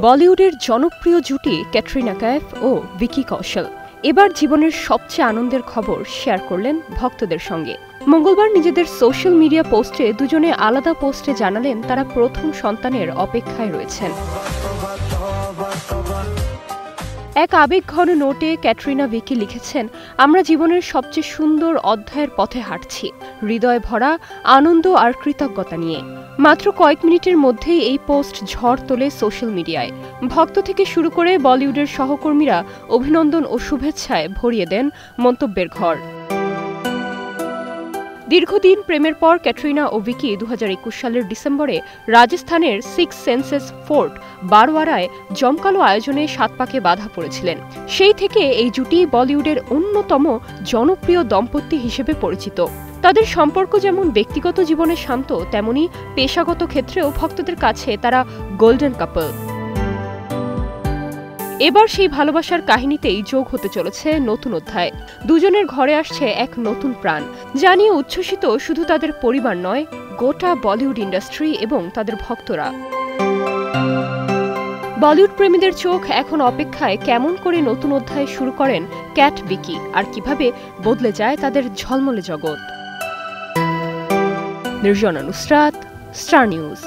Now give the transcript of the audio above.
বলিউডের জনপ্রিয় জুটি ক্যাটরিনা কাইফ ও ভিকি কৌশল এবার জীবনের সবচেয়ে আনন্দের খবর শেয়ার করলেন ভক্তদের সঙ্গে। মঙ্গলবার নিজেদের সোশ্যাল মিডিয়া পোস্টে দুজনে আলাদা পোস্টে জানালেন তারা প্রথম সন্তানের অপেক্ষায় রয়েছেন। এক আবেগঘন নোটে ক্যাটরিনা ভিকি লিখেছেন, আমরা জীবনের সবচেয়ে সুন্দর অধ্যায়ের পথে হাঁটছি, হৃদয় ভরা আনন্দ আর কৃতজ্ঞতা নিয়ে। মাত্র কয়েক মিনিটের মধ্যেই এই পোস্ট ঝড় তোলে সোশ্যাল মিডিয়ায়। ভক্ত থেকে শুরু করে বলিউডের সহকর্মীরা অভিনন্দন ও শুভেচ্ছায় ভরিয়ে দেন মন্তব্যের ঘর। দীর্ঘদিন প্রেমের পর ক্যাটরিনা ও ভিকি 2021 সালের ডিসেম্বরে রাজস্থানের সিক্স সেন্সেস ফোর্ট বারওয়ারায় জমকালো আয়োজনে 7 পাকে বাধা পড়েছিলেন। সেই থেকে এই জুটি বলিউডের অন্যতম জনপ্রিয় দম্পতি হিসেবে পরিচিত। তাদের সম্পর্ক যেমন ব্যক্তিগত জীবনে শান্ত, তেমনি পেশাগত ক্ষেত্রেও ভক্তদের কাছে তারা গোল্ডেন কাপল। এবার সেই ভালোবাসার কাহিনীতেই যোগ হতে চলেছে নতুন অধ্যায়। দুজনের ঘরে আসছে এক নতুন প্রাণ, যা নিয়ে উচ্ছ্বসিত শুধু তাদের পরিবার নয়, গোটা বলিউড ইন্ডাস্ট্রি এবং তাদের ভক্তরা। বলিউড প্রেমীদের চোখ এখন অপেক্ষায় কেমন করে নতুন অধ্যায় শুরু করেন ক্যাট ভিকি, আর কিভাবে বদলে যায় তাদের ঝলমলে জগৎ। Nirjona Nusrat, star news.